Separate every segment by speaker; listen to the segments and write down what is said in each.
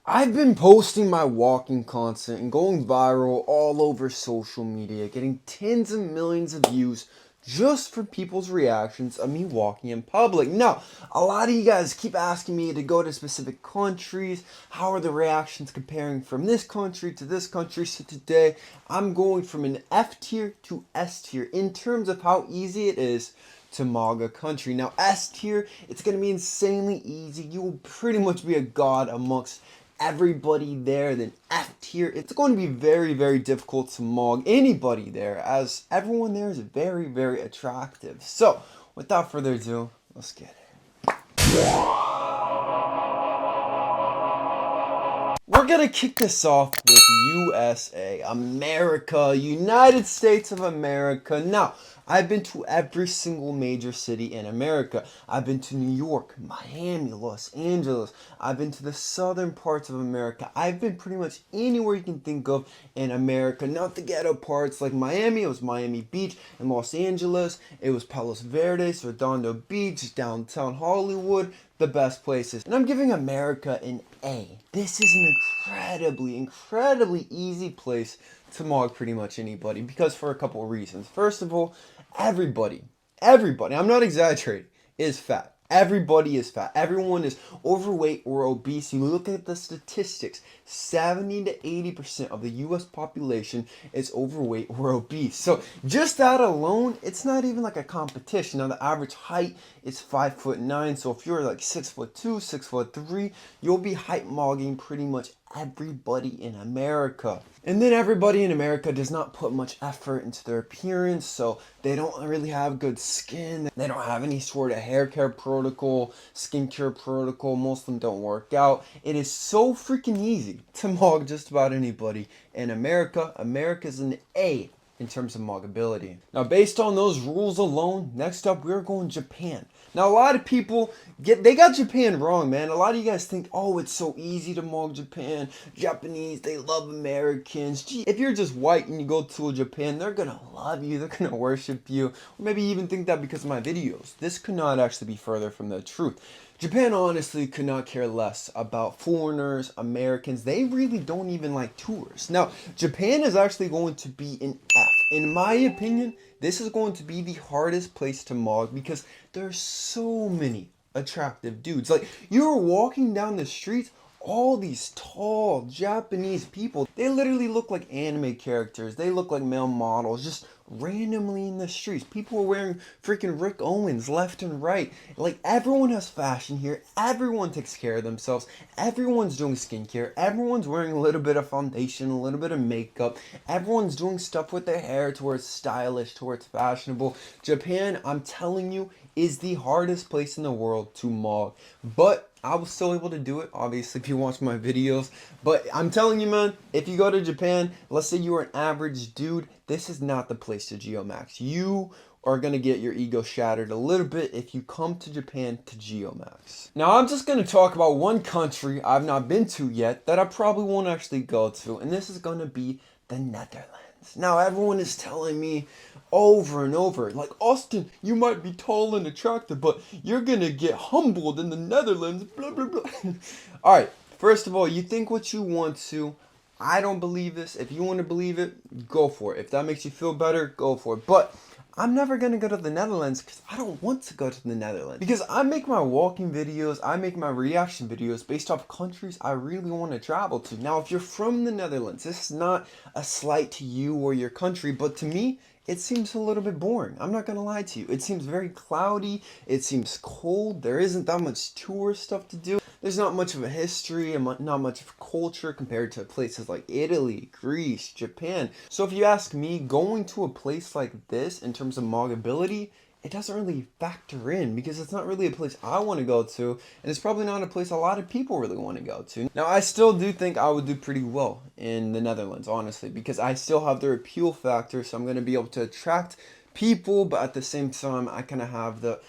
Speaker 1: I've been posting my walking content and going viral all over social media, getting tens of millions of views just for people's reactions of me walking in public. Now, a lot of you guys keep asking me to go to specific countries. How are the reactions comparing from this country to this country? So today, I'm going from an F tier to S tier in terms of how easy it is to mog a country. Now, S tier, it's going to be insanely easy. You will pretty much be a god amongst everybody there. Then F tier, it's going to be very, very difficult to mog anybody there, as everyone there is very, very attractive. So, without further ado, let's get it. We're gonna kick this off with USA, America, United States of America. Now, I've been to every single major city in America. I've been to New York, Miami, Los Angeles. I've been to the southern parts of America. I've been pretty much anywhere you can think of in America. Not the ghetto parts like Miami, it was Miami Beach. In Los Angeles, it was Palos Verdes, Redondo Beach, downtown Hollywood, the best places. And I'm giving America an A. This is an incredibly easy place to mog pretty much anybody, because for a couple of reasons. First of all, everybody, I'm not exaggerating, is fat. Everybody is fat. Everyone is overweight or obese. You look at the statistics, 70 to 80% of the US population is overweight or obese. So just that alone, it's not even like a competition. Now the average height is 5'9". So if you're like 6'2", 6'3", you'll be height mogging pretty much everybody in America. And then everybody in America does not put much effort into their appearance, so they don't really have good skin. They don't have any sort of hair care protocol, skincare protocol. Most of them don't work out. It is so freaking easy to mog just about anybody in America. America's an A in terms of moggability. Now, based on those rules alone, next up we're going Japan. Now, a lot of people they got Japan wrong, man. A lot of you guys think, oh, it's so easy to mog Japan. Japanese, they love Americans. Gee, if you're just white and you go to Japan, they're gonna love you. They're gonna worship you. Or maybe you even think that because of my videos. This could not actually be further from the truth. Japan honestly could not care less about foreigners, Americans. They really don't even like tourists. Now, Japan is actually going to be an F. In my opinion, this is going to be the hardest place to mog because there's so many attractive dudes. Like, you're walking down the streets, all these tall Japanese people, they literally look like anime characters. They look like male models, just randomly in the streets. People are wearing freaking Rick Owens left and right. Like, everyone has fashion here. Everyone takes care of themselves. Everyone's doing skincare. Everyone's wearing a little bit of foundation, a little bit of makeup. Everyone's doing stuff with their hair to where it's stylish, to where it's fashionable. Japan, I'm telling you, is the hardest place in the world to mog. But I was still able to do it, obviously, if you watch my videos. But I'm telling you, man, if you go to Japan, let's say you are an average dude, this is not the place to geomax. You are going to get your ego shattered a little bit if you come to Japan to geomax. Now, I'm just going to talk about one country I've not been to yet that I probably won't actually go to, and this is going to be the Netherlands. Now, everyone is telling me over and over, like, Austin, you might be tall and attractive, but you're gonna get humbled in the Netherlands, blah, blah, blah. Alright, first of all, you think what you want to. I don't believe this. If you want to believe it, go for it. If that makes you feel better, go for it. But I'm never going to go to the Netherlands because I don't want to go to the Netherlands. Because I make my walking videos, I make my reaction videos based off countries I really want to travel to. Now, if you're from the Netherlands, this is not a slight to you or your country, but to me, it seems a little bit boring. I'm not going to lie to you. It seems very cloudy. It seems cold. There isn't that much tourist stuff to do. There's not much of a history and not much of culture compared to places like Italy, Greece, Japan. So if you ask me, going to a place like this in terms of moggability, it doesn't really factor in because it's not really a place I want to go to, and it's probably not a place a lot of people really want to go to. Now, I still do think I would do pretty well in the Netherlands, honestly, because I still have their appeal factor, so I'm going to be able to attract people, but at the same time, I kind of have the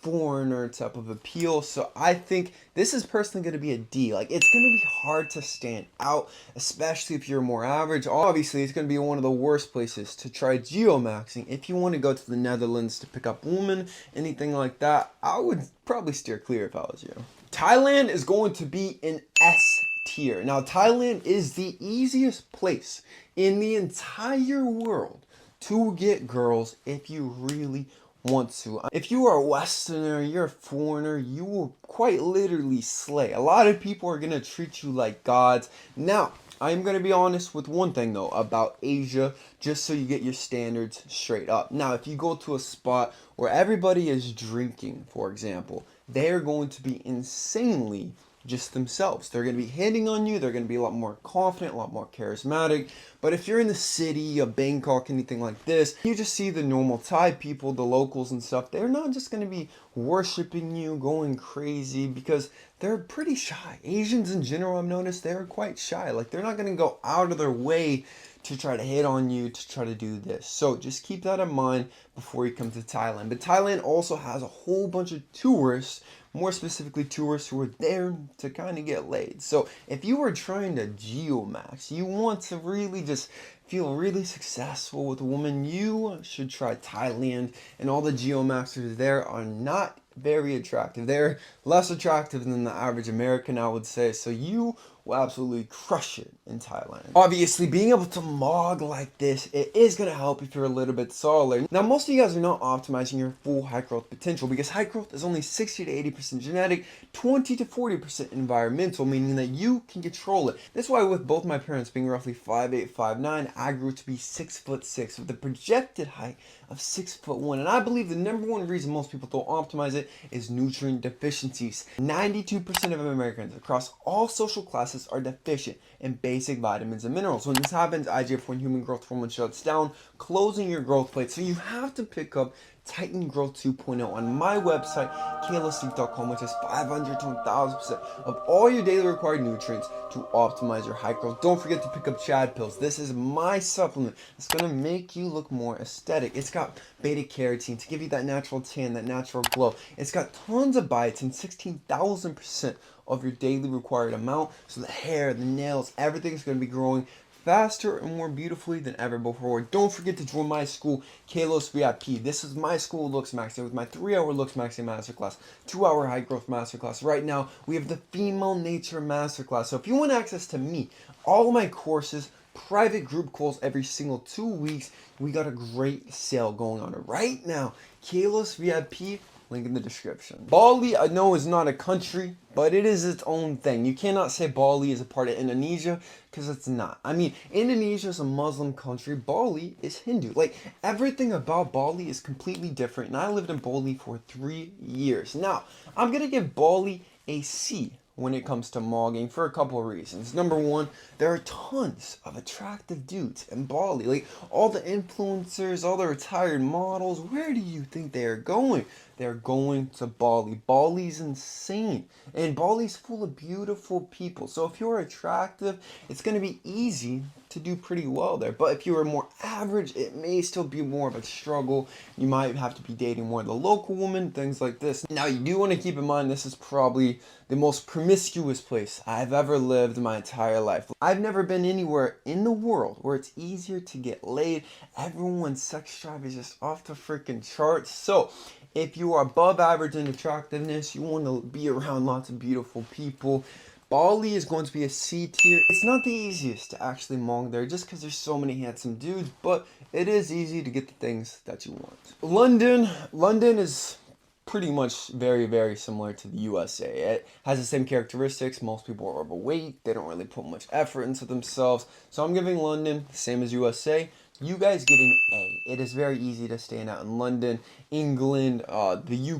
Speaker 1: foreigner type of appeal. So I think this is personally going to be a D. Like, it's going to be hard to stand out, especially if you're more average. Obviously, it's going to be one of the worst places to try geomaxing. If you want to go to the Netherlands to pick up women, anything like that, I would probably steer clear if I was you. Thailand is going to be an S tier. Now, Thailand is the easiest place in the entire world to get girls if you really want to. If you are a Westerner, you're a foreigner, you will quite literally slay. A lot of people are gonna treat you like gods. Now, I'm gonna be honest with one thing though about Asia, just so you get your standards straight up. Now, if you go to a spot where everybody is drinking, for example, they're going to be insanely just themselves. They're going to be hitting on you. They're going to be a lot more confident, a lot more charismatic. But if you're in the city of Bangkok, anything like this, you just see the normal Thai people, the locals and stuff. They're not just going to be worshiping you, going crazy, because they're pretty shy. Asians in general, I've noticed, they're quite shy. Like, they're not going to go out of their way to try to hit on you, to try to do this. So just keep that in mind before you come to Thailand. But Thailand also has a whole bunch of tourists, more specifically tourists who are there to kind of get laid. So if you are trying to geomax, you want to really just feel really successful with a woman, you should try Thailand. And all the geomaxers there are not very attractive. They're less attractive than the average American, I would say. So you will absolutely crush it in Thailand. Obviously, being able to mog like this, it is going to help if you're a little bit taller. Now, most of you guys are not optimizing your full height growth potential because height growth is only 60 to 80% genetic, 20 to 40% environmental, meaning that you can control it. That's why with both my parents being roughly 5'8", 5'9", I grew to be 6'6", with the projected height of 6'1", and I believe the number one reason most people don't optimize it is nutrient deficiencies. 92% of Americans across all social classes are deficient in basic vitamins and minerals. When this happens, IGF-1 human growth hormone shuts down, closing your growth plate. So you have to pick up Titan Growth 2.0 on my website, kalosique.com, which is 500 to 1000% of all your daily required nutrients to optimize your height growth. Don't forget to pick up Chad pills. This is my supplement. It's going to make you look more aesthetic. It's got beta carotene to give you that natural tan, that natural glow. It's got tons of biotin, 16,000% of your daily required amount. So the hair, the nails, everything's going to be growing faster and more beautifully than ever before. Don't forget to join my school, Kalos VIP. This is my school Looks Maxing with my 3-hour Looks Maxing Masterclass, 2-hour High Growth Masterclass. Right now, we have the Female Nature Masterclass. So if you want access to me, all of my courses, private group calls every single 2 weeks, we got a great sale going on right now. Kalos VIP, link in the description. Bali, I know, is not a country, but it is its own thing. You cannot say Bali is a part of Indonesia, because it's not. I mean, Indonesia is a Muslim country. Bali is Hindu. Like, everything about Bali is completely different, and I lived in Bali for 3 years. Now, I'm going to give Bali a C when it comes to mogging for a couple of reasons. Number one, there are tons of attractive dudes in Bali. Like, all the influencers, all the retired models, where do you think they are going? They're going to Bali. Bali's insane. And Bali's full of beautiful people. So if you're attractive, it's going to be easy to do pretty well there. But if you are more average, it may still be more of a struggle. You might have to be dating more of the local woman, things like this. Now, you do want to keep in mind this is probably the most promiscuous place I've ever lived my entire life. I've never been anywhere in the world where it's easier to get laid. Everyone's sex drive is just off the freaking charts. So if you are above average in attractiveness, you want to be around lots of beautiful people, Bali is going to be a C tier. It's not the easiest to actually mong there just because there's so many handsome dudes, but it is easy to get the things that you want. London is pretty much very, very similar to the USA. It has the same characteristics. Most people are overweight. They don't really put much effort into themselves. So I'm giving London the same as USA. You guys get an A. It is very easy to stand out in London, England, the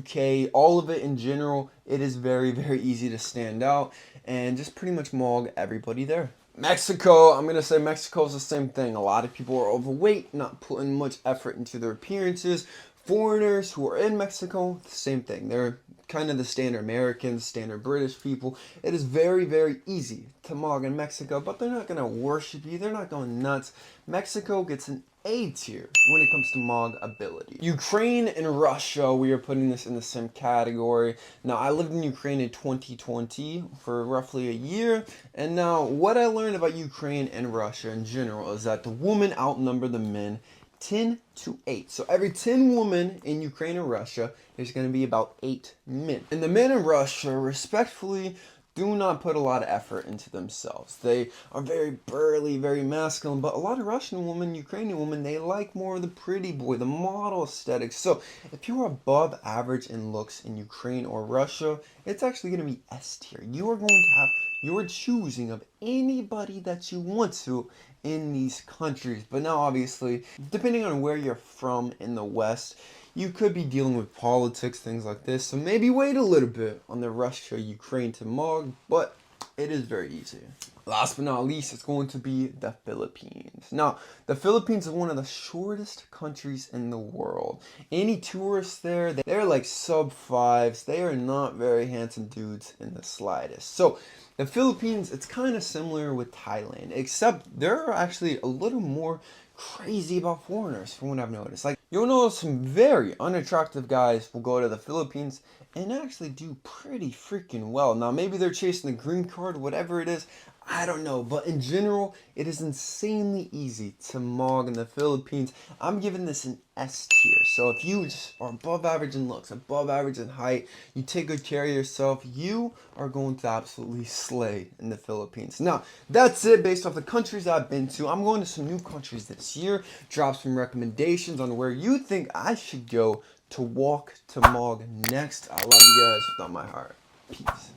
Speaker 1: UK, all of it in general. It is very, very easy to stand out and just pretty much mog everybody there. Mexico, I'm going to say Mexico is the same thing. A lot of people are overweight, not putting much effort into their appearances. Foreigners who are in Mexico, the same thing. They're kind of the standard Americans, standard British people. It is very, very easy to mog in Mexico, but they're not going to worship you. They're not going nuts. Mexico gets an A tier when it comes to mog ability. Ukraine and Russia, we are putting this in the same category. Now, I lived in Ukraine in 2020 for roughly a year, and now what I learned about Ukraine and Russia in general is that the women outnumber the men 10 to 8. So every 10 women in Ukraine and Russia, there's going to be about 8 men. And the men in Russia, respectfully, do not put a lot of effort into themselves. They are very burly, very masculine, but a lot of Russian women, Ukrainian women, they like more of the pretty boy, the model aesthetic. So if you're above average in looks in Ukraine or Russia, it's actually going to be S tier. You are going to have your choosing of anybody that you want to in these countries. But now obviously, depending on where you're from in the West, you could be dealing with politics, things like this. So maybe wait a little bit on the Russia, Ukraine to MOG, but it is very easy. Last but not least, it's going to be the Philippines. Now, the Philippines is one of the shortest countries in the world. Any tourists there, they're like sub fives. They are not very handsome dudes in the slightest. So the Philippines, it's kind of similar with Thailand, except they're actually a little more crazy about foreigners from what I've noticed. Like, you'll notice some very unattractive guys will go to the Philippines and actually do pretty freaking well. Now, maybe they're chasing the green card, whatever it is, I don't know. But in general, it is insanely easy to MOG in the Philippines. I'm giving this an S tier. So if you just are above average in looks, above average in height, you take good care of yourself, you are going to absolutely slay in the Philippines. Now, that's it based off the countries I've been to. I'm going to some new countries this year, drop some recommendations on where you think I should go to walk to MOG next. I love you guys with all my heart. Peace.